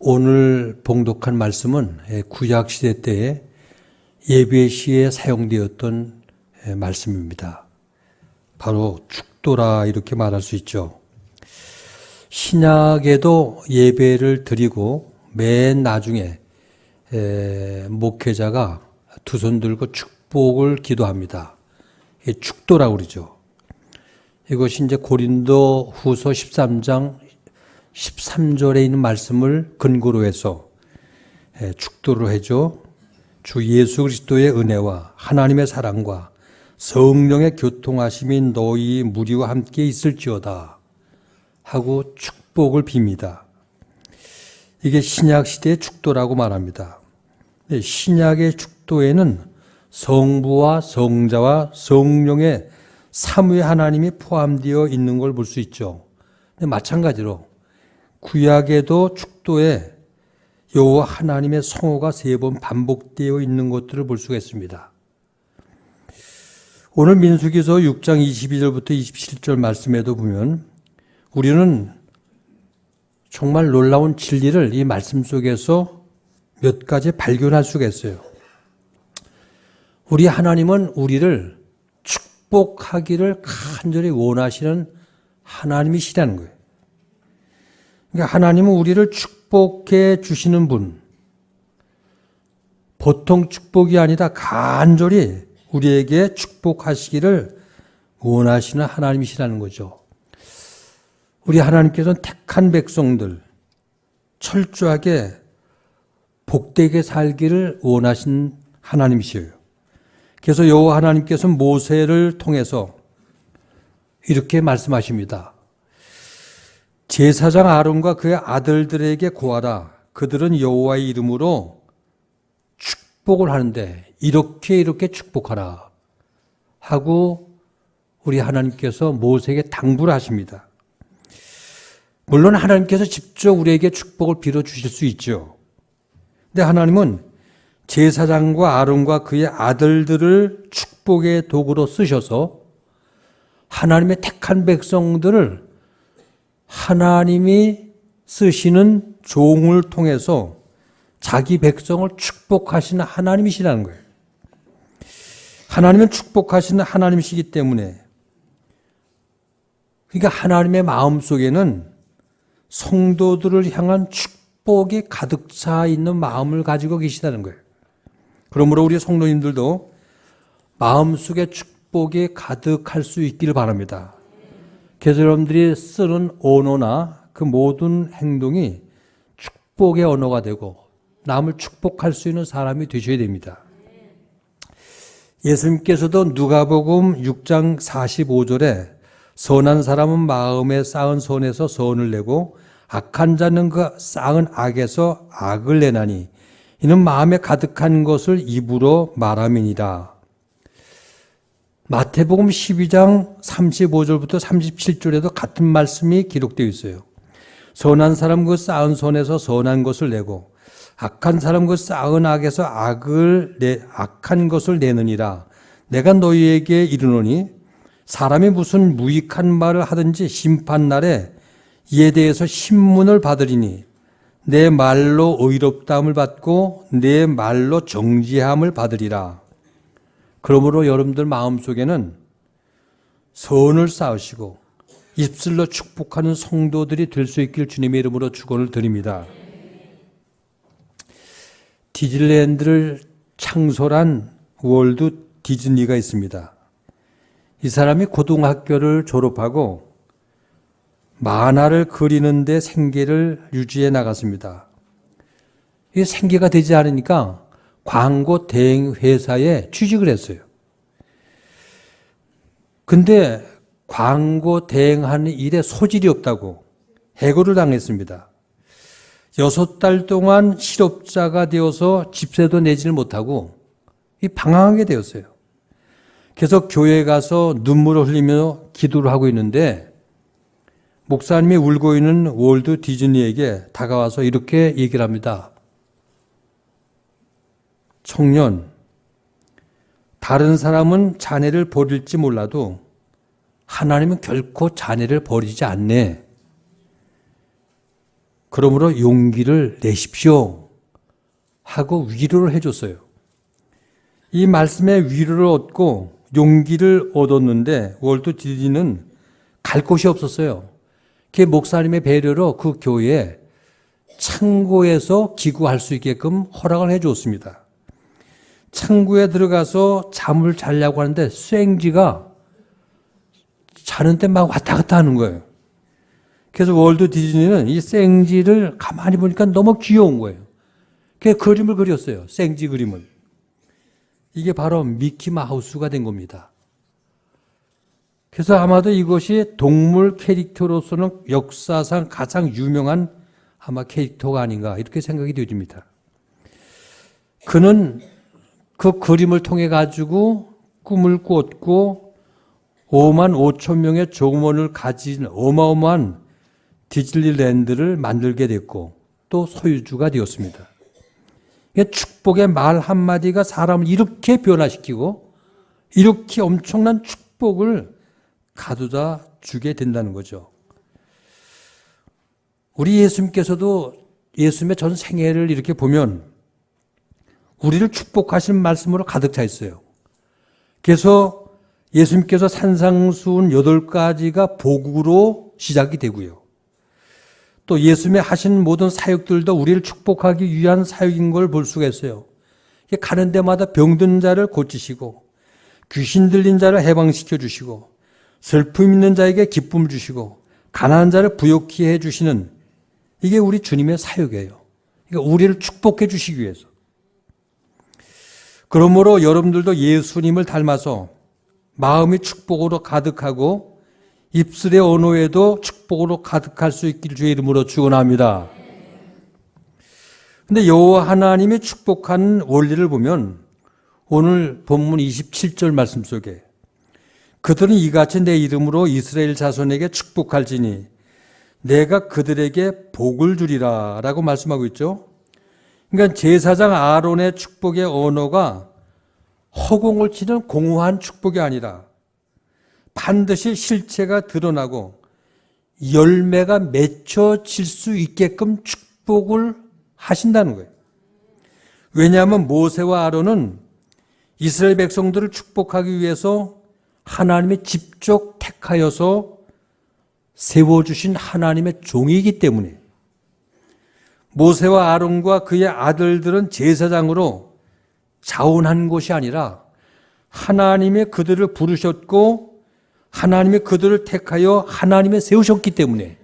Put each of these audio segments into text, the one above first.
오늘 봉독한 말씀은 구약시대 때에 예배 시에 사용되었던 말씀입니다. 바로 축도라 이렇게 말할 수 있죠. 신약에도 예배를 드리고 맨 나중에 목회자가 두 손 들고 축복을 기도합니다. 축도라고 그러죠. 이것이 이제 고린도 후서 13장 13절에 있는 말씀을 근거로 해서 축도를 해줘. 주 예수 그리스도의 은혜와 하나님의 사랑과 성령의 교통하심이 너희 무리와 함께 있을지어다 하고 축복을 빕니다. 이게 신약 시대의 축도라고 말합니다. 신약의 축도에는 성부와 성자와 성령의 삼위의 하나님이 포함되어 있는 걸 볼 수 있죠. 마찬가지로 구약에도 축도에 여호와 하나님의 성호가 3번 반복되어 있는 것들을 볼 수가 있습니다. 오늘 민수기서 6장 22절부터 27절 말씀에도 보면 우리는 정말 놀라운 진리를 이 말씀 속에서 몇 가지 발견할 수가 있어요. 우리 하나님은 우리를 축복하기를 간절히 원하시는 하나님이시라는 거예요. 그러니까 하나님은 우리를 축복해 주시는 분, 보통 축복이 아니라 간절히 우리에게 축복하시기를 원하시는 하나님이시라는 거죠. 우리 하나님께서는 택한 백성들, 철저하게 복되게 살기를 원하신 하나님이시에요. 그래서 여호와 하나님께서는 모세를 통해서 이렇게 말씀하십니다. 제사장 아론과 그의 아들들에게 고하라. 그들은 여호와의 이름으로 축복을 하는데 이렇게 축복하라 하고 우리 하나님께서 모세에게 당부를 하십니다. 물론 하나님께서 직접 우리에게 축복을 빌어 주실 수 있죠. 근데 하나님은 제사장과 아론과 그의 아들들을 축복의 도구로 쓰셔서 하나님의 택한 백성들을 하나님이 쓰시는 종을 통해서 자기 백성을 축복하시는 하나님이시라는 거예요. 하나님은 축복하시는 하나님이시기 때문에 그러니까 하나님의 마음속에는 성도들을 향한 축복이 가득 차 있는 마음을 가지고 계시다는 거예요. 그러므로 우리 성도님들도 마음속에 축복이 가득할 수 있기를 바랍니다. 그래서 여러분들이 쓰는 언어나 그 모든 행동이 축복의 언어가 되고 남을 축복할 수 있는 사람이 되셔야 됩니다. 예수님께서도 누가복음 6장 45절에 선한 사람은 마음에 쌓은 선에서 선을 내고 악한 자는 그 쌓은 악에서 악을 내나니 이는 마음에 가득한 것을 입으로 말함이니라. 마태복음 12장 35절부터 37절에도 같은 말씀이 기록되어 있어요. 선한 사람 그 쌓은 손에서 선한 것을 내고 악한 사람 그 쌓은 악에서 악한 것을 내느니라. 내가 너희에게 이르노니 사람이 무슨 무익한 말을 하든지 심판날에 이에 대해서 신문을 받으리니 내 말로 의롭다함을 받고 내 말로 정죄함을 받으리라. 그러므로 여러분들 마음속에는 선을 쌓으시고 입술로 축복하는 성도들이 될 수 있길 주님의 이름으로 축원을 드립니다. 디즈니랜드를 창설한 월드 디즈니가 있습니다. 이 사람이 고등학교를 졸업하고 만화를 그리는 데 생계를 유지해 나갔습니다. 이게 생계가 되지 않으니까 광고 대행 회사에 취직을 했어요. 근데 광고 대행하는 일에 소질이 없다고 해고를 당했습니다. 6달 동안 실업자가 되어서 집세도 내지를 못하고 방황하게 되었어요. 그래서 교회에 가서 눈물을 흘리며 기도를 하고 있는데 목사님이 울고 있는 월드 디즈니에게 다가와서 이렇게 얘기를 합니다. 청년, 다른 사람은 자네를 버릴지 몰라도 하나님은 결코 자네를 버리지 않네. 그러므로 용기를 내십시오 하고 위로를 해줬어요. 이 말씀에 위로를 얻고 용기를 얻었는데 월트 디즈니는 갈 곳이 없었어요. 그 목사님의 배려로 그 교회에 창고에서 기구할 수 있게끔 허락을 해 주었습니다. 창고에 들어가서 잠을 자려고 하는데 쐐기가 자는데 막 왔다 갔다 하는 거예요. 그래서 월트 디즈니는 이 생쥐를 가만히 보니까 너무 귀여운 거예요. 그래서 그림을 그렸어요. 생쥐 그림을. 이게 바로 미키마우스가 된 겁니다. 그래서 아마도 이것이 동물 캐릭터로서는 역사상 가장 유명한 아마 캐릭터가 아닌가 이렇게 생각이 되어집니다. 그는 그 그림을 통해 가지고 꿈을 꾸었고 5만 5천 명의 종원을 가진 어마어마한 디즈니랜드를 만들게 됐고 또 소유주가 되었습니다. 축복의 말 한마디가 사람을 이렇게 변화시키고 이렇게 엄청난 축복을 가져다 주게 된다는 거죠. 우리 예수님께서도 예수님의 전 생애를 이렇게 보면 우리를 축복하신 말씀으로 가득 차 있어요. 그래서 예수님께서 산상수훈 8가지가 복으로 시작이 되고요. 또 예수님의 하신 모든 사역들도 우리를 축복하기 위한 사역인 걸 볼 수가 있어요. 가는 데마다 병든 자를 고치시고 귀신 들린 자를 해방시켜 주시고 슬픔 있는 자에게 기쁨을 주시고 가난한 자를 부욕케 해주시는 이게 우리 주님의 사역이에요. 그러니까 우리를 축복해 주시기 위해서. 그러므로 여러분들도 예수님을 닮아서 마음이 축복으로 가득하고 입술의 언어에도 축복으로 가득할 수 있기를 주의 이름으로 축원합니다. 근데 여호와 하나님이 축복하는 원리를 보면 오늘 본문 27절 말씀 속에 그들은 이같이 내 이름으로 이스라엘 자손에게 축복할지니 내가 그들에게 복을 주리라 라고 말씀하고 있죠. 그러니까 제사장 아론의 축복의 언어가 허공을 치는 공허한 축복이 아니라 반드시 실체가 드러나고 열매가 맺혀질 수 있게끔 축복을 하신다는 거예요. 왜냐하면 모세와 아론은 이스라엘 백성들을 축복하기 위해서 하나님이 직접 택하여서 세워주신 하나님의 종이기 때문에 모세와 아론과 그의 아들들은 제사장으로 자원한 것이 아니라 하나님이 그들을 부르셨고 하나님이 그들을 택하여 하나님이 세우셨기 때문에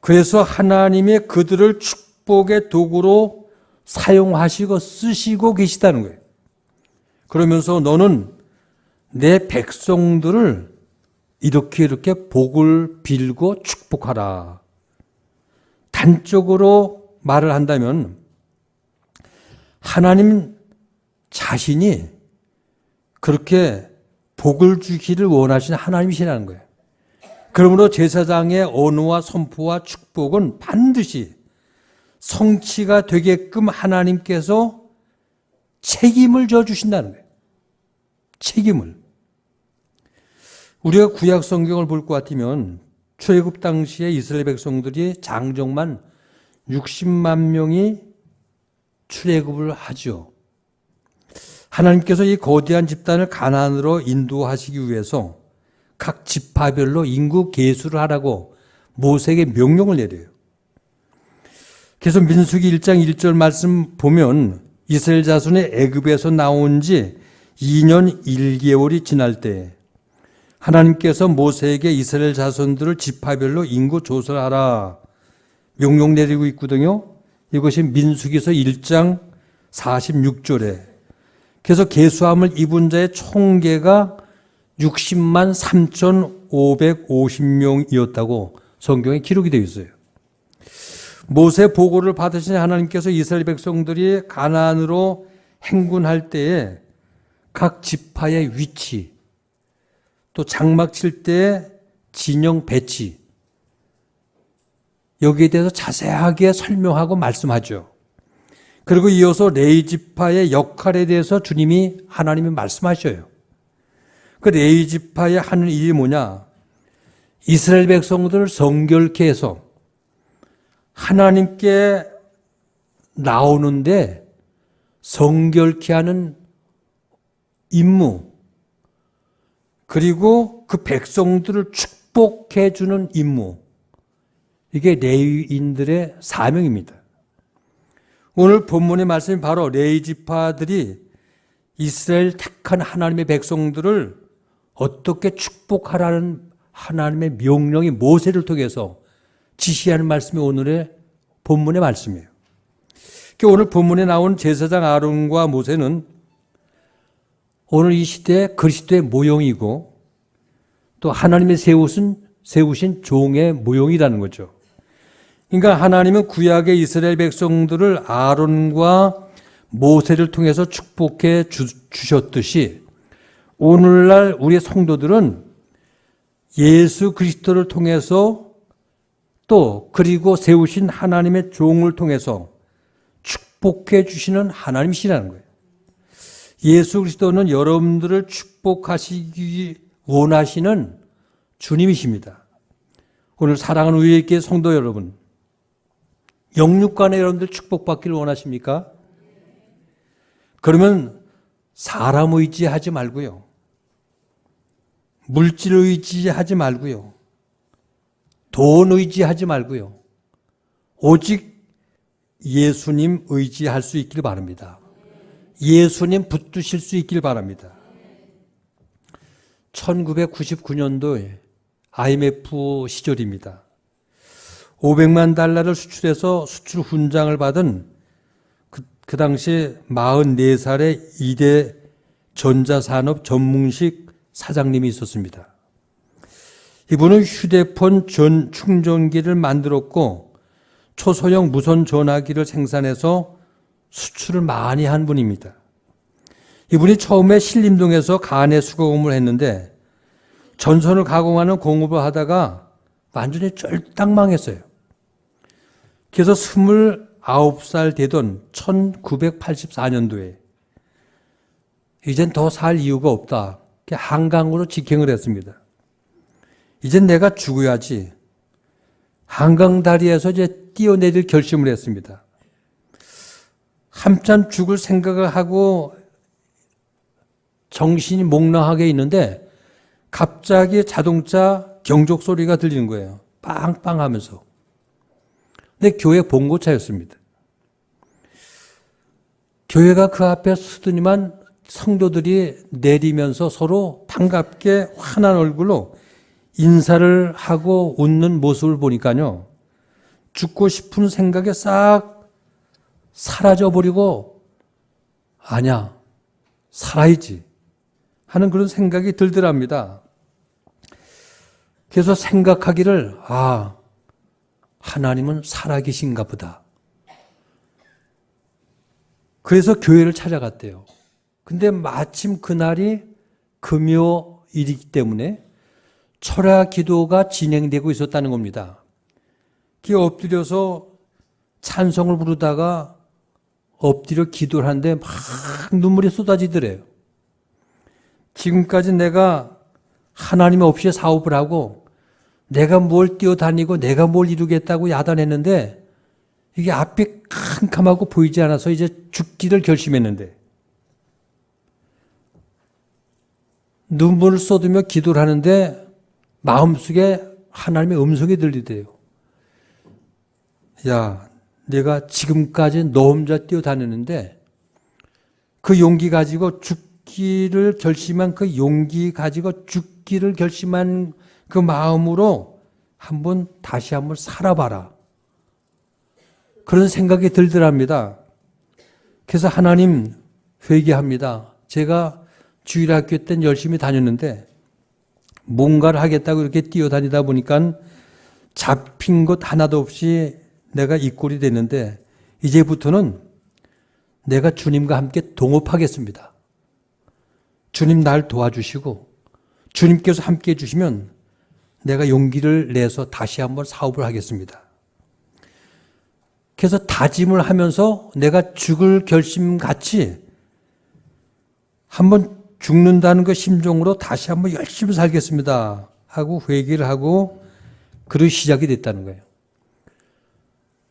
그래서 하나님이 그들을 축복의 도구로 사용하시고 쓰시고 계시다는 거예요. 그러면서 너는 내 백성들을 이렇게 복을 빌고 축복하라. 단적으로 말을 한다면 하나님 자신이 그렇게 복을 주기를 원하시는 하나님이시라는 거예요. 그러므로 제사장의 언어와 선포와 축복은 반드시 성취가 되게끔 하나님께서 책임을 져 주신다는 거예요. 책임을. 우리가 구약 성경을 볼 것 같으면 출애굽 당시에 이스라엘 백성들이 장정만 60만 명이 출애굽을 하죠. 하나님께서 이 거대한 집단을 가나안으로 인도하시기 위해서 각 지파별로 인구 계수를 하라고 모세에게 명령을 내려요. 그래서 민수기 1장 1절 말씀 보면 이스라엘 자손이 애굽에서 나온 지 2년 1개월이 지날 때 하나님께서 모세에게 이스라엘 자손들을 지파별로 인구 조사를 하라 명령 내리고 있거든요. 이것이 민수기서 1장 46절에 그래서 계수함을 입은 자의 총계가 60만 3,550명이었다고 성경에 기록이 되어 있어요. 모세 보고를 받으신 하나님께서 이스라엘 백성들이 가나안으로 행군할 때에 각 지파의 위치, 또 장막 칠 때의 진영 배치, 여기에 대해서 자세하게 설명하고 말씀하죠. 그리고 이어서 레위 지파의 역할에 대해서 주님이 하나님이 말씀하셔요. 그 레위 지파의 하는 일이 뭐냐? 이스라엘 백성들을 성결케 해서 하나님께 나오는데 성결케 하는 임무, 그리고 그 백성들을 축복해 주는 임무, 이게 레위인들의 사명입니다. 오늘 본문의 말씀이 바로 레위 지파들이 이스라엘 택한 하나님의 백성들을 어떻게 축복하라는 하나님의 명령이 모세를 통해서 지시하는 말씀이 오늘의 본문의 말씀이에요. 오늘 본문에 나온 제사장 아론과 모세는 오늘 이 시대의 그리스도의 모형이고 또 하나님의 세우신 종의 모형이라는 거죠. 그러니까 하나님은 구약의 이스라엘 백성들을 아론과 모세를 통해서 축복해 주셨듯이 오늘날 우리 성도들은 예수 그리스도를 통해서 또 그리고 세우신 하나님의 종을 통해서 축복해 주시는 하나님이시라는 거예요. 예수 그리스도는 여러분들을 축복하시기 원하시는 주님이십니다. 오늘 사랑하는 우리의 성도 여러분, 영육간에 여러분들 축복받기를 원하십니까? 그러면 사람 의지하지 말고요. 물질 의지하지 말고요. 돈 의지하지 말고요. 오직 예수님 의지할 수 있길 바랍니다. 예수님 붙드실 수 있길 바랍니다. 1999년도에 IMF 시절입니다. 500만 달러를 수출해서 수출 훈장을 받은 그 당시 44살의 2대 전자산업 전문식 사장님이 있었습니다. 이분은 휴대폰 전 충전기를 만들었고 초소형 무선 전화기를 생산해서 수출을 많이 한 분입니다. 이분이 처음에 신림동에서 간의 수거공을 했는데 전선을 가공하는 공업을 하다가 완전히 쫄딱 망했어요. 그래서 29살 되던 1984년도에 이젠 더 살 이유가 없다. 한강으로 직행을 했습니다. 이젠 내가 죽어야지. 한강 다리에서 이제 뛰어내릴 결심을 했습니다. 한참 죽을 생각을 하고 정신이 몽롱하게 있는데 갑자기 자동차 경적 소리가 들리는 거예요. 빵빵 하면서. 근데 교회 봉고차였습니다. 교회가 그 앞에 서더니만 성도들이 내리면서 서로 반갑게 환한 얼굴로 인사를 하고 웃는 모습을 보니까요. 죽고 싶은 생각에 싹 사라져버리고 아니야, 살아야지 하는 그런 생각이 들더랍니다. 그래서 생각하기를 하나님은 살아계신가 보다. 그래서 교회를 찾아갔대요. 근데 마침 그날이 금요일이기 때문에 철야 기도가 진행되고 있었다는 겁니다. 그 엎드려서 찬송을 부르다가 엎드려 기도를 하는데 막 눈물이 쏟아지더래요. 지금까지 내가 하나님 없이 사업을 하고 내가 뭘 뛰어다니고 내가 뭘 이루겠다고 야단했는데 이게 앞이 캄캄하고 보이지 않아서 이제 죽기를 결심했는데 눈물을 쏟으며 기도를 하는데 마음속에 하나님의 음성이 들리대요. 야, 내가 지금까지 너 혼자 뛰어다녔는데 그 용기 가지고 죽기를 결심한 그 용기 가지고 죽기를 결심한 그 마음으로 다시 한번 살아봐라. 그런 생각이 들더랍니다. 그래서 하나님 회개합니다. 제가 주일학교 때는 열심히 다녔는데 뭔가를 하겠다고 이렇게 뛰어다니다 보니까 잡힌 것 하나도 없이 내가 이 꼴이 됐는데 이제부터는 내가 주님과 함께 동업하겠습니다. 주님 날 도와주시고 주님께서 함께 해주시면 내가 용기를 내서 다시 한번 사업을 하겠습니다. 그래서 다짐을 하면서 내가 죽을 결심같이 한번 죽는다는 그 심정으로 다시 한번 열심히 살겠습니다 하고 회개를 하고 그런 시작이 됐다는 거예요.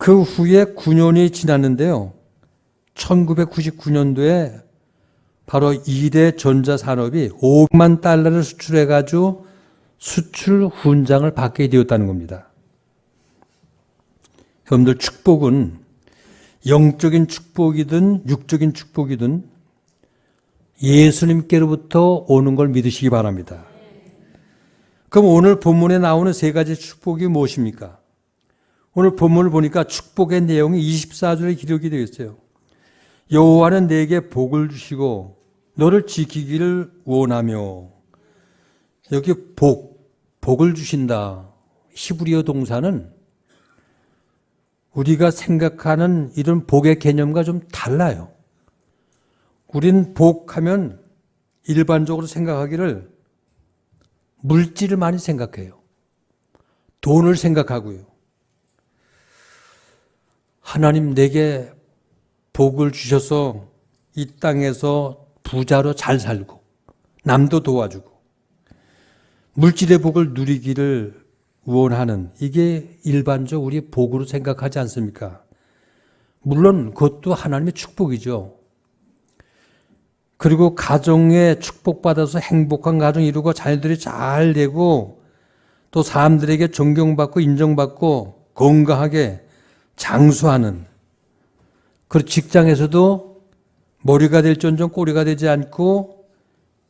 그 후에 9년이 지났는데요. 1999년도에 바로 2대 전자산업이 5만 달러를 수출해가지고 수출 훈장을 받게 되었다는 겁니다. 여러분들 축복은 영적인 축복이든 육적인 축복이든 예수님께로부터 오는 걸 믿으시기 바랍니다. 그럼 오늘 본문에 나오는 세 가지 축복이 무엇입니까? 오늘 본문을 보니까 축복의 내용이 24절에 기록이 되어 있어요. 여호와는 내게 복을 주시고 너를 지키기를 원하며. 여기 복을 주신다. 히브리어 동사는 우리가 생각하는 이런 복의 개념과 좀 달라요. 우린 복하면 일반적으로 생각하기를 물질을 많이 생각해요. 돈을 생각하고요. 하나님 내게 복을 주셔서 이 땅에서 부자로 잘 살고 남도 도와주고 물질의 복을 누리기를 원하는, 이게 일반적 우리 복으로 생각하지 않습니까? 물론 그것도 하나님의 축복이죠. 그리고 가정에 축복받아서 행복한 가정 이루고 자녀들이 잘 되고 또 사람들에게 존경받고 인정받고 건강하게 장수하는, 그리고 직장에서도 머리가 될지언정 꼬리가 되지 않고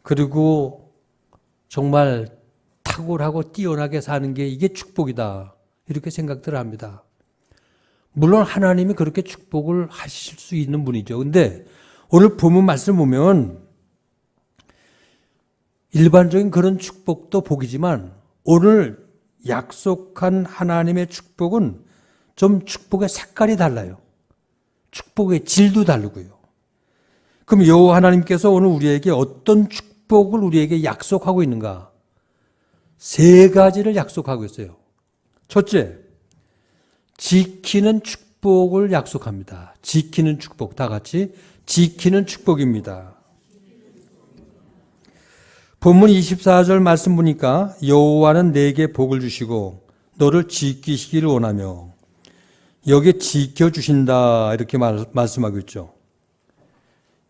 그리고 정말 탁월하고 뛰어나게 사는 게 이게 축복이다. 이렇게 생각들을 합니다. 물론 하나님이 그렇게 축복을 하실 수 있는 분이죠. 근데 오늘 본문 말씀 보면 일반적인 그런 축복도 복이지만 오늘 약속한 하나님의 축복은 좀 축복의 색깔이 달라요. 축복의 질도 다르고요. 그럼 여호와 하나님께서 오늘 우리에게 어떤 축복을 우리에게 약속하고 있는가? 세 가지를 약속하고 있어요. 첫째, 지키는 축복을 약속합니다. 지키는 축복, 다 같이 지키는 축복입니다. 본문 24절 말씀 보니까 여호와는 내게 복을 주시고 너를 지키시기를 원하며, 여기에 지켜주신다 이렇게 말씀하고 있죠.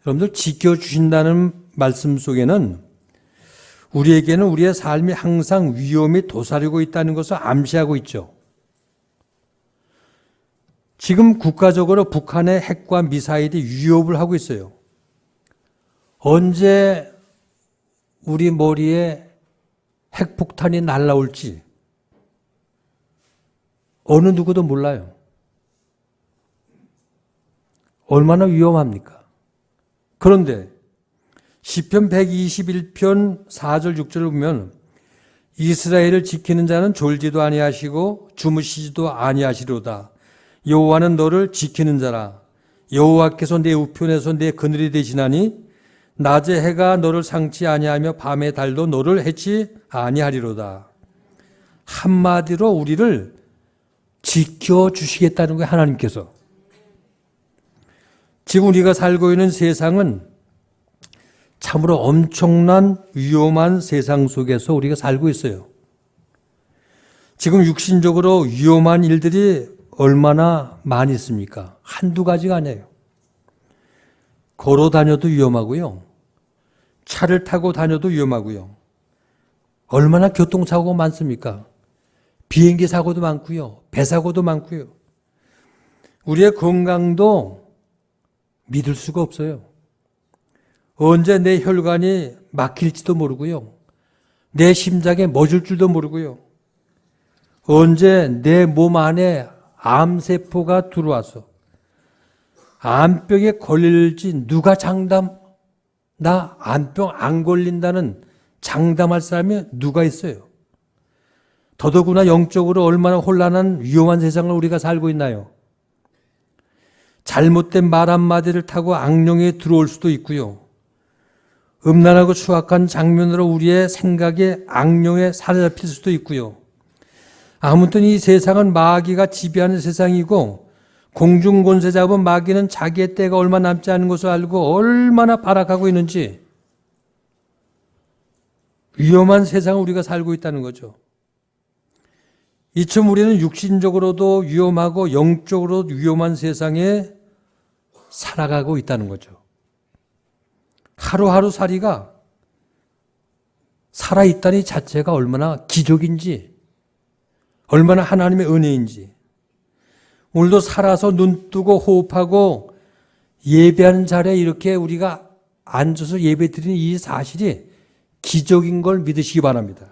여러분들 지켜주신다는 말씀 속에는 우리에게는 우리의 삶이 항상 위험이 도사리고 있다는 것을 암시하고 있죠. 지금 국가적으로 북한의 핵과 미사일이 위협을 하고 있어요. 언제 우리 머리에 핵폭탄이 날아올지 어느 누구도 몰라요. 얼마나 위험합니까? 그런데 시편 121편 4절 6절을 보면 이스라엘을 지키는 자는 졸지도 아니하시고 주무시지도 아니하시로다. 여호와는 너를 지키는 자라. 여호와께서 내 우편에서 내 그늘이 되시나니 낮에 해가 너를 상치 아니하며 밤의 달도 너를 해치 아니하리로다. 한마디로 우리를 지켜주시겠다는 거예요, 하나님께서. 지금 우리가 살고 있는 세상은 참으로 엄청난 위험한 세상 속에서 우리가 살고 있어요. 지금 육신적으로 위험한 일들이 얼마나 많이 있습니까? 한두 가지가 아니에요. 걸어 다녀도 위험하고요. 차를 타고 다녀도 위험하고요. 얼마나 교통사고가 많습니까? 비행기 사고도 많고요. 배 사고도 많고요. 우리의 건강도 믿을 수가 없어요. 언제 내 혈관이 막힐지도 모르고요. 내 심장에 멎을 줄도 모르고요. 언제 내 몸 안에 암세포가 들어와서 암병에 걸릴지 누가 나 암병 안 걸린다는 장담할 사람이 누가 있어요? 더더구나 영적으로 얼마나 혼란한 위험한 세상을 우리가 살고 있나요? 잘못된 말 한마디를 타고 악령이 들어올 수도 있고요. 음란하고 추악한 장면으로 우리의 생각에 악령에 사로잡힐 수도 있고요. 아무튼 이 세상은 마귀가 지배하는 세상이고 공중권세 잡은 마귀는 자기의 때가 얼마 남지 않은 것을 알고 얼마나 발악하고 있는지 위험한 세상을 우리가 살고 있다는 거죠. 이처럼 우리는 육신적으로도 위험하고 영적으로도 위험한 세상에 살아가고 있다는 거죠. 하루하루 살이가 살아있다니 자체가 얼마나 기적인지, 얼마나 하나님의 은혜인지. 오늘도 살아서 눈 뜨고 호흡하고 예배하는 자리에 이렇게 우리가 앉아서 예배 드리는 이 사실이 기적인 걸 믿으시기 바랍니다.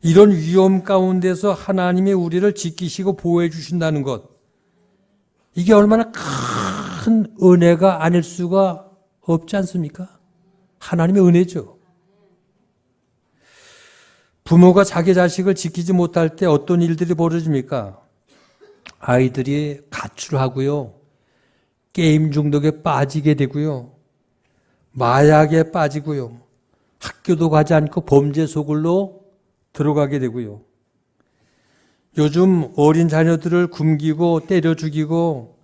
이런 위험 가운데서 하나님이 우리를 지키시고 보호해 주신다는 것, 이게 얼마나 큰 은혜가 아닐 수가 없지 않습니까? 하나님의 은혜죠. 부모가 자기 자식을 지키지 못할 때 어떤 일들이 벌어집니까? 아이들이 가출하고요, 게임 중독에 빠지게 되고요, 마약에 빠지고요, 학교도 가지 않고 범죄 소굴로 들어가게 되고요. 요즘 어린 자녀들을 굶기고 때려 죽이고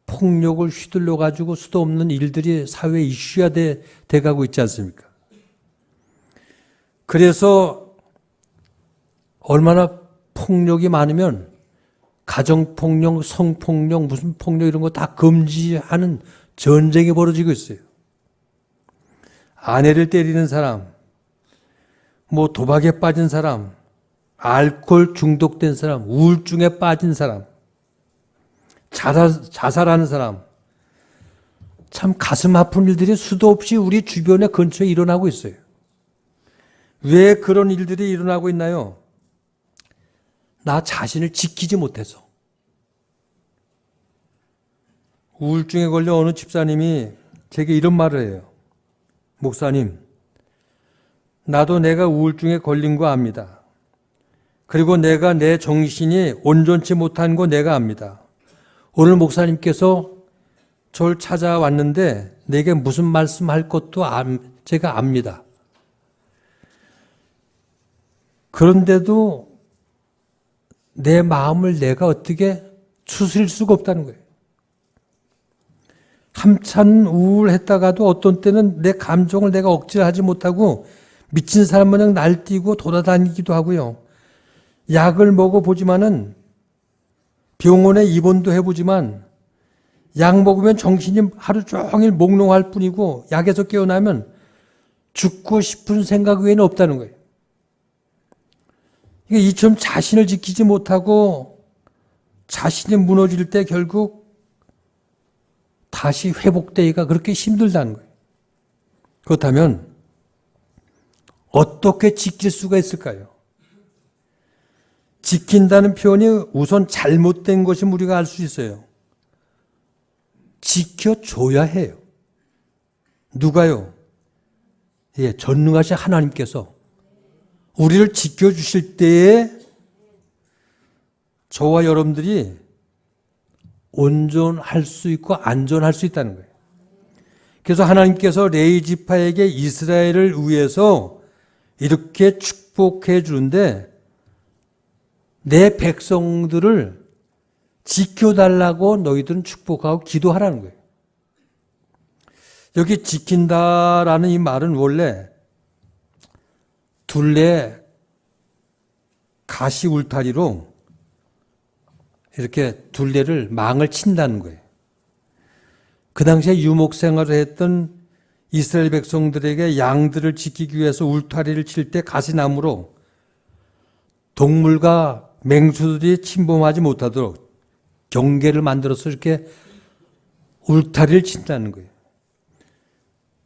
폭력을 휘둘러 가지고 수도 없는 일들이 사회 이슈가 돼가고 있지 않습니까? 그래서 얼마나 폭력이 많으면 가정폭력, 성폭력, 무슨 폭력 이런 거 다 금지하는 전쟁이 벌어지고 있어요. 아내를 때리는 사람, 뭐 도박에 빠진 사람, 알코올 중독된 사람, 우울증에 빠진 사람, 자살하는 사람, 참 가슴 아픈 일들이 수도 없이 우리 주변에 근처에 일어나고 있어요. 왜 그런 일들이 일어나고 있나요? 나 자신을 지키지 못해서. 우울증에 걸려 어느 집사님이 제게 이런 말을 해요. 목사님, 나도 내가 우울증에 걸린 거 압니다. 그리고 내가 내 정신이 온전치 못한 거 내가 압니다. 오늘 목사님께서 저를 찾아왔는데 내게 무슨 말씀할 것도 제가 압니다. 그런데도 내 마음을 내가 어떻게 추스릴 수가 없다는 거예요. 한참 우울했다가도 어떤 때는 내 감정을 내가 억제하지 못하고 미친 사람 마냥 날뛰고 돌아다니기도 하고요. 약을 먹어보지만은 병원에 입원도 해보지만 약 먹으면 정신이 하루 종일 몽롱할 뿐이고 약에서 깨어나면 죽고 싶은 생각 외에는 없다는 거예요. 이처럼 자신을 지키지 못하고 자신이 무너질 때 결국 다시 회복되기가 그렇게 힘들다는 거예요. 그렇다면 어떻게 지킬 수가 있을까요? 지킨다는 표현이 우선 잘못된 것이 우리가 알 수 있어요. 지켜줘야 해요. 누가요? 예, 전능하신 하나님께서 우리를 지켜주실 때에 저와 여러분들이 온전할 수 있고 안전할 수 있다는 거예요. 그래서 하나님께서 레위 지파에게 이스라엘을 위해서 이렇게 축복해 주는데 내 백성들을 지켜달라고 너희들은 축복하고 기도하라는 거예요. 여기 지킨다라는 이 말은 원래 둘레 가시 울타리로 이렇게 둘레를 망을 친다는 거예요. 그 당시에 유목 생활을 했던 이스라엘 백성들에게 양들을 지키기 위해서 울타리를 칠 때 가시나무로 동물과 맹수들이 침범하지 못하도록 경계를 만들어서 이렇게 울타리를 친다는 거예요.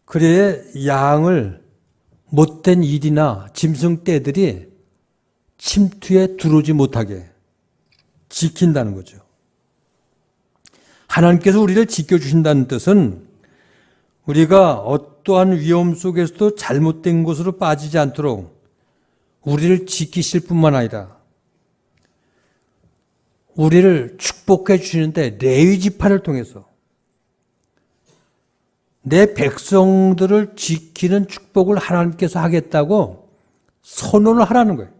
그래야 양을 못된 일이나 짐승 떼들이 침투에 들어오지 못하게 지킨다는 거죠. 하나님께서 우리를 지켜주신다는 뜻은 우리가 어떠한 위험 속에서도 잘못된 곳으로 빠지지 않도록 우리를 지키실 뿐만 아니라 우리를 축복해 주시는데 레위 지파를 통해서 내 백성들을 지키는 축복을 하나님께서 하겠다고 선언을 하라는 거예요.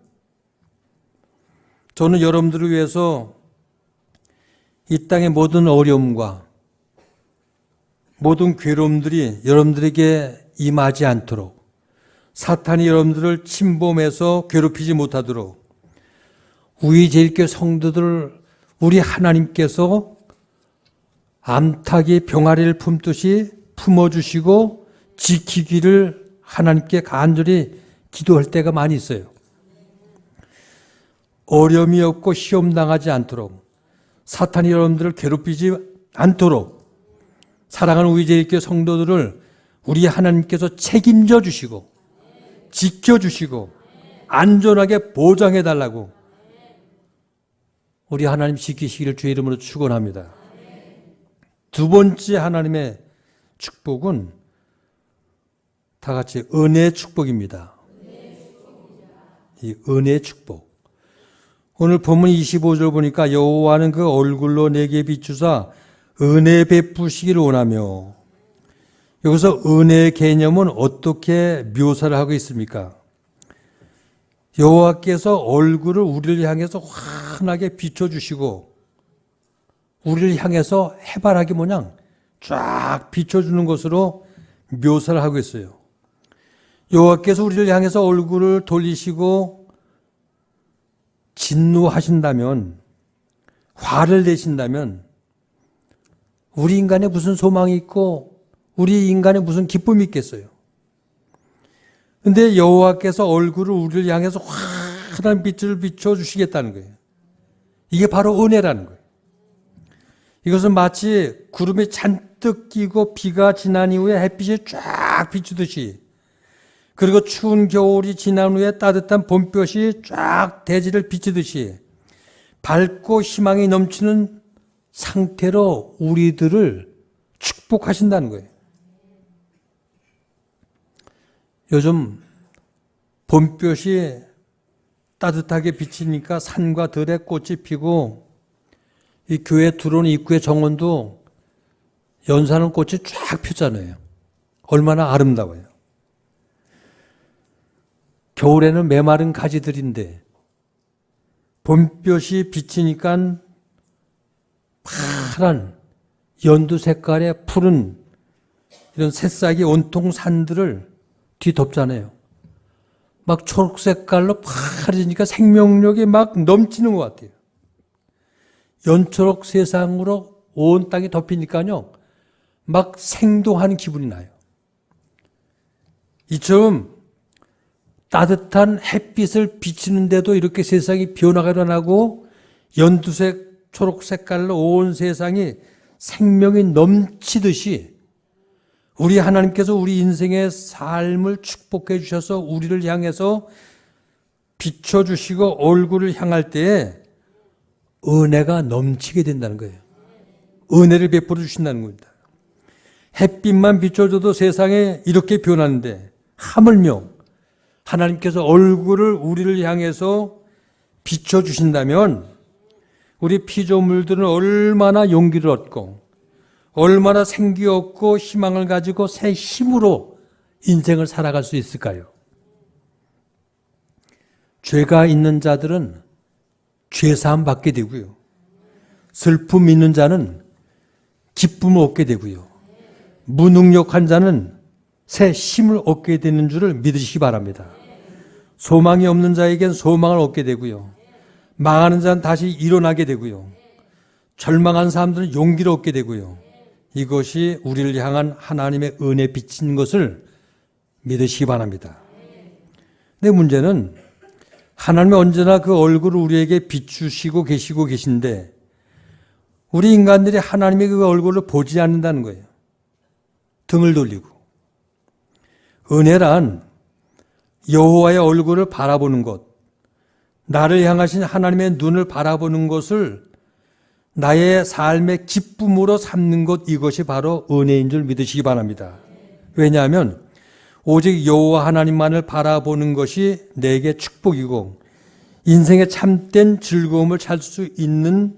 저는 여러분들을 위해서 이 땅의 모든 어려움과 모든 괴로움들이 여러분들에게 임하지 않도록 사탄이 여러분들을 침범해서 괴롭히지 못하도록 우리 제일교회 성도들을 우리 하나님께서 암탉이 병아리를 품듯이 품어주시고 지키기를 하나님께 간절히 기도할 때가 많이 있어요. 어려움이 없고 시험 당하지 않도록, 사탄이 여러분들을 괴롭히지 않도록 사랑하는 우리 제일교회 성도들을 우리 하나님께서 책임져 주시고 지켜주시고 안전하게 보장해 달라고 우리 하나님 지키시기를 주의 이름으로 축원합니다. 두 번째 하나님의 축복은 다 같이 은혜의 축복입니다. 이 은혜의 축복. 오늘 본문 25절 보니까 여호와는 그 얼굴로 내게 비추사 은혜 베푸시기를 원하며, 여기서 은혜의 개념은 어떻게 묘사를 하고 있습니까? 여호와께서 얼굴을 우리를 향해서 환하게 비춰주시고 우리를 향해서 해바라기 모양 쫙 비춰주는 것으로 묘사를 하고 있어요. 여호와께서 우리를 향해서 얼굴을 돌리시고 진노하신다면, 화를 내신다면 우리 인간에 무슨 소망이 있고 우리 인간에 무슨 기쁨이 있겠어요? 근데 여호와께서 얼굴을 우리를 향해서 환한 빛을 비춰주시겠다는 거예요. 이게 바로 은혜라는 거예요. 이것은 마치 구름이 잔뜩 끼고 비가 지난 이후에 햇빛이 쫙 비추듯이, 그리고 추운 겨울이 지난 후에 따뜻한 봄볕이 쫙 대지를 비추듯이 밝고 희망이 넘치는 상태로 우리들을 축복하신다는 거예요. 요즘 봄볕이 따뜻하게 비치니까 산과 들에 꽃이 피고, 이 교회 들어오는 입구의 정원도 연사는 꽃이 쫙 폈잖아요. 얼마나 아름다워요. 겨울에는 메마른 가지들인데 봄볕이 비치니까 파란 연두 색깔의 푸른 이런 새싹이 온통 산들을 뒤덮잖아요. 막 초록색깔로 파래지니까 생명력이 막 넘치는 것 같아요. 연초록 세상으로 온 땅이 덮이니까요, 막 생동하는 기분이 나요. 이처럼 따뜻한 햇빛을 비치는데도 이렇게 세상이 변화가 일어나고 연두색, 초록색깔로 온 세상이 생명이 넘치듯이 우리 하나님께서 우리 인생의 삶을 축복해 주셔서 우리를 향해서 비춰주시고 얼굴을 향할 때에 은혜가 넘치게 된다는 거예요. 은혜를 베풀어 주신다는 겁니다. 햇빛만 비춰줘도 세상에 이렇게 변하는데 하물며 하나님께서 얼굴을 우리를 향해서 비춰주신다면 우리 피조물들은 얼마나 용기를 얻고 얼마나 생기 얻고 희망을 가지고 새 힘으로 인생을 살아갈 수 있을까요? 죄가 있는 자들은 죄사함 받게 되고요. 슬픔 있는 자는 기쁨을 얻게 되고요. 무능력한 자는 새 힘을 얻게 되는 줄을 믿으시기 바랍니다. 소망이 없는 자에겐 소망을 얻게 되고요. 망하는 자는 다시 일어나게 되고요. 절망한 사람들은 용기를 얻게 되고요. 이것이 우리를 향한 하나님의 은혜 비친 것을 믿으시기 바랍니다. 근데 문제는 하나님은 언제나 그 얼굴을 우리에게 비추시고 계신데 우리 인간들이 하나님의 그 얼굴을 보지 않는다는 거예요. 등을 돌리고. 은혜란 여호와의 얼굴을 바라보는 것, 나를 향하신 하나님의 눈을 바라보는 것을 나의 삶의 기쁨으로 삼는 것, 이것이 바로 은혜인 줄 믿으시기 바랍니다. 왜냐하면 오직 여호와 하나님만을 바라보는 것이 내게 축복이고 인생의 참된 즐거움을 찾을 수 있는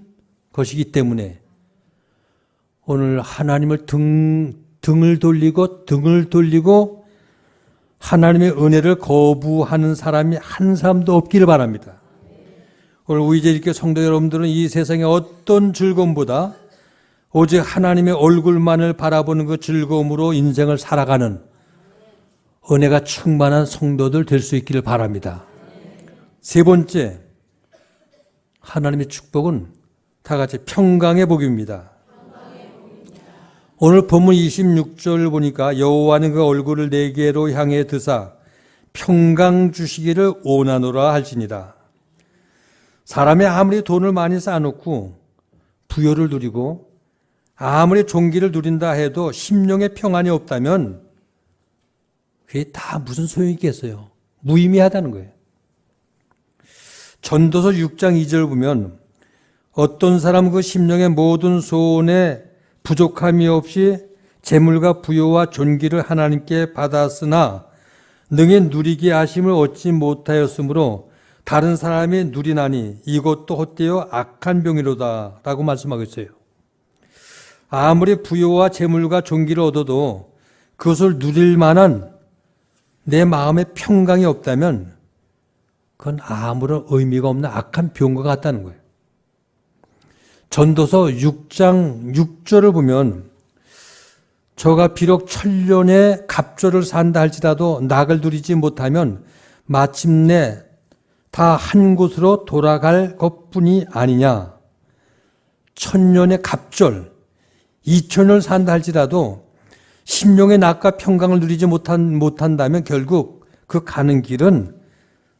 것이기 때문에 오늘 하나님을 등을 돌리고 하나님의 은혜를 거부하는 사람이 한 사람도 없기를 바랍니다. 오늘 우리제일교회 성도 여러분들은 이 세상의 어떤 즐거움보다 오직 하나님의 얼굴만을 바라보는 그 즐거움으로 인생을 살아가는 은혜가 충만한 성도들 될 수 있기를 바랍니다. 세 번째, 하나님의 축복은 다 같이 평강의 복입니다. 오늘 본문 26절 보니까 여호와는 그 얼굴을 내게로 향해 드사 평강 주시기를 원하노라 할지니라. 사람이 아무리 돈을 많이 쌓아놓고 부여를 누리고 아무리 존귀를 누린다 해도 심령의 평안이 없다면 그게 다 무슨 소용이 있겠어요? 무의미하다는 거예요. 전도서 6장 2절 보면 어떤 사람 그 심령의 모든 소원에 부족함이 없이 재물과 부요와 존귀를 하나님께 받았으나 능히 누리게 하심을 얻지 못하였으므로 다른 사람이 누리나니 이것도 헛되어 악한 병이로다 라고 말씀하고 있어요. 아무리 부요와 재물과 존귀를 얻어도 그것을 누릴 만한 내 마음의 평강이 없다면 그건 아무런 의미가 없는 악한 병과 같다는 거예요. 전도서 6장 6절을 보면 저가 비록 천년의 갑절을 산다 할지라도 낙을 누리지 못하면 마침내 다 한 곳으로 돌아갈 것뿐이 아니냐. 천년의 갑절, 2000년을 산다 할지라도 심령의 낙과 평강을 누리지 못한다면 결국 그 가는 길은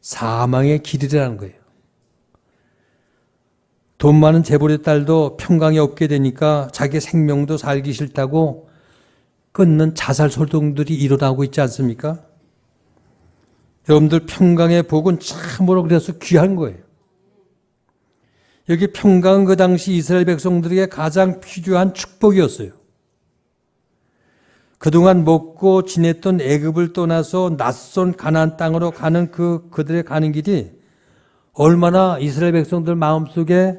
사망의 길이라는 거예요. 돈 많은 재벌의 딸도 평강이 없게 되니까 자기 생명도 살기 싫다고 끊는 자살 소동들이 일어나고 있지 않습니까? 여러분들 평강의 복은 참으로 그래서 귀한 거예요. 여기 평강은 그 당시 이스라엘 백성들에게 가장 필요한 축복이었어요. 그동안 먹고 지냈던 애굽을 떠나서 낯선 가나안 땅으로 가는 그들의 가는 길이 얼마나 이스라엘 백성들 마음속에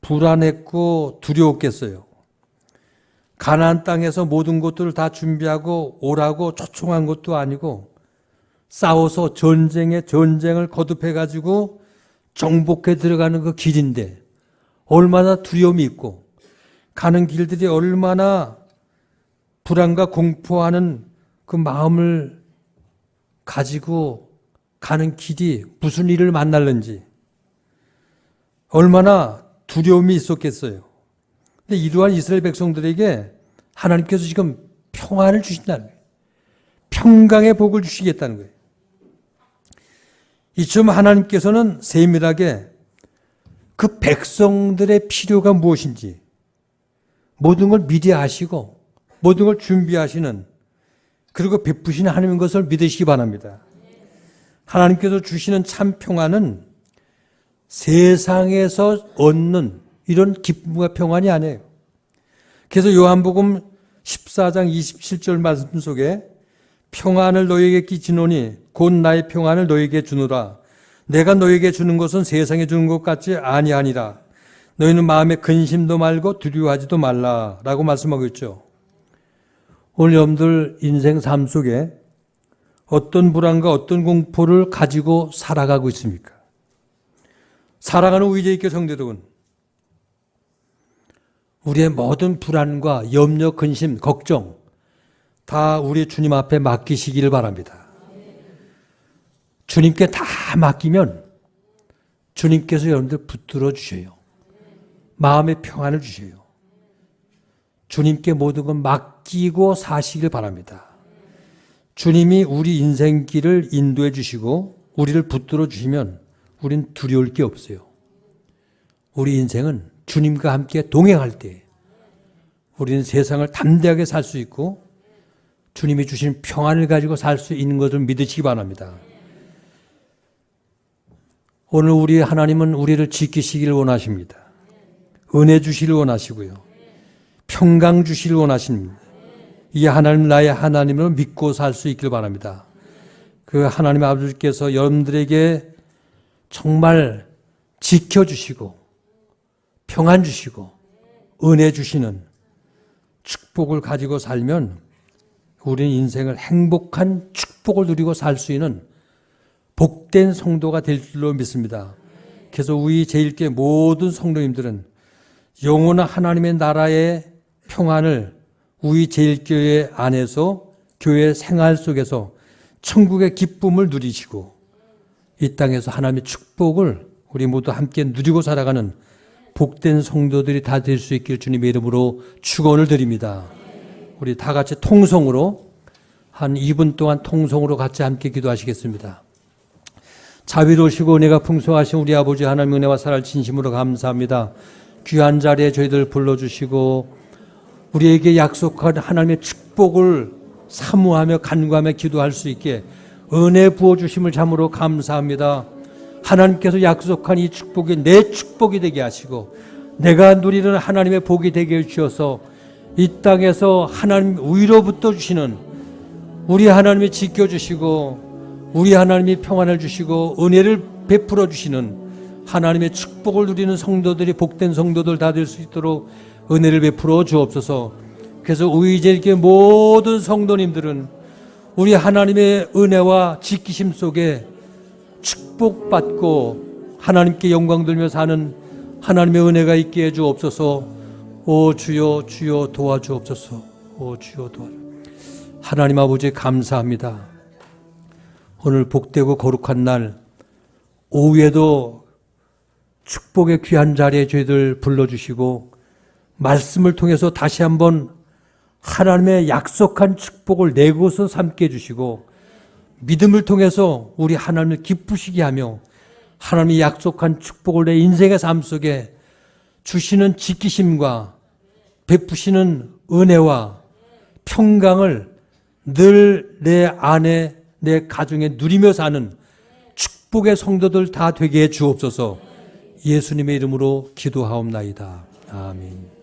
불안했고 두려웠겠어요. 가나안 땅에서 모든 것들을 다 준비하고 오라고 초청한 것도 아니고 싸워서 전쟁을 거듭해가지고 정복해 들어가는 그 길인데 얼마나 두려움이 있고 가는 길들이 얼마나 불안과 공포하는 그 마음을 가지고 가는 길이 무슨 일을 만날는지 얼마나 두려움이 있었겠어요. 근데 이러한 이스라엘 백성들에게 하나님께서 지금 평안을 주신다는 거예요. 평강의 복을 주시겠다는 거예요. 이쯤 하나님께서는 세밀하게 그 백성들의 필요가 무엇인지 모든 걸 미리 아시고 모든 걸 준비하시는 그리고 베푸시는 하나님인 것을 믿으시기 바랍니다. 하나님께서 주시는 참 평안은 세상에서 얻는 이런 기쁨과 평안이 아니에요. 그래서 요한복음 14장 27절 말씀 속에 평안을 너희에게 끼치노니 곧 나의 평안을 너희에게 주노라. 내가 너희에게 주는 것은 세상에 주는 것 같지 아니하니라. 너희는 마음에 근심도 말고 두려워하지도 말라 라고 말씀하고 있죠. 오늘 여러분들 인생 삶 속에 어떤 불안과 어떤 공포를 가지고 살아가고 있습니까? 사랑하는 의제있게 성도 여러분, 우리의 모든 불안과 염려, 근심, 걱정 다 우리 주님 앞에 맡기시기를 바랍니다. 주님께 다 맡기면 주님께서 여러분들 붙들어 주셔요. 마음의 평안을 주셔요. 주님께 모든 걸 맡기고 사시길 바랍니다. 주님이 우리 인생길을 인도해 주시고 우리를 붙들어 주시면 우린 두려울 게 없어요. 우리 인생은 주님과 함께 동행할 때 우리는 세상을 담대하게 살 수 있고 주님이 주신 평안을 가지고 살 수 있는 것을 믿으시기 바랍니다. 오늘 우리 하나님은 우리를 지키시기를 원하십니다. 은혜 주시기를 원하시고요. 평강 주시기를 원하십니다. 이 하나님 나의 하나님을 믿고 살 수 있기를 바랍니다. 그 하나님 아버지께서 여러분들에게 정말 지켜주시고 평안 주시고 은혜 주시는 축복을 가지고 살면 우리는 인생을 행복한 축복을 누리고 살 수 있는 복된 성도가 될 줄로 믿습니다. 그래서 우리 제1교회 모든 성도님들은 영원한 하나님의 나라의 평안을 우리 제1교회 안에서 교회 생활 속에서 천국의 기쁨을 누리시고 이 땅에서 하나님의 축복을 우리 모두 함께 누리고 살아가는 복된 성도들이 다 될 수 있길 주님의 이름으로 축원을 드립니다. 우리 다 같이 통성으로 한 2분 동안 통성으로 같이 함께 기도하시겠습니다. 자비로우시고 은혜가 풍성하신 우리 아버지 하나님 은혜와 사랑을 진심으로 감사합니다. 귀한 자리에 저희들 불러주시고 우리에게 약속한 하나님의 축복을 사모하며 간구하며 기도할 수 있게 은혜 부어주심을 참으로 감사합니다. 하나님께서 약속한 이 축복이 내 축복이 되게 하시고 내가 누리는 하나님의 복이 되게 해주셔서 이 땅에서 하나님 위로부터 주시는 우리 하나님이 지켜주시고 우리 하나님이 평안을 주시고 은혜를 베풀어 주시는 하나님의 축복을 누리는 성도들이 복된 성도들 다 될 수 있도록 은혜를 베풀어 주옵소서. 그래서 의제일교회 모든 성도님들은 우리 하나님의 은혜와 지키심 속에 축복받고 하나님께 영광 돌며 사는 하나님의 은혜가 있게 해 주옵소서. 오 주여 주여 도와주옵소서. 오 주여 도와주. 하나님 아버지 감사합니다. 오늘 복되고 거룩한 날 오후에도 축복의 귀한 자리에 저희들 불러주시고 말씀을 통해서 다시 한번 하나님의 약속한 축복을 내 것으로 삼게 해주시고 믿음을 통해서 우리 하나님을 기쁘시게 하며 하나님이 약속한 축복을 내 인생의 삶 속에 주시는 지키심과 베푸시는 은혜와 평강을 늘 내 안에 내 가정에 누리며 사는 축복의 성도들 다 되게 해 주옵소서. 예수님의 이름으로 기도하옵나이다. 아멘.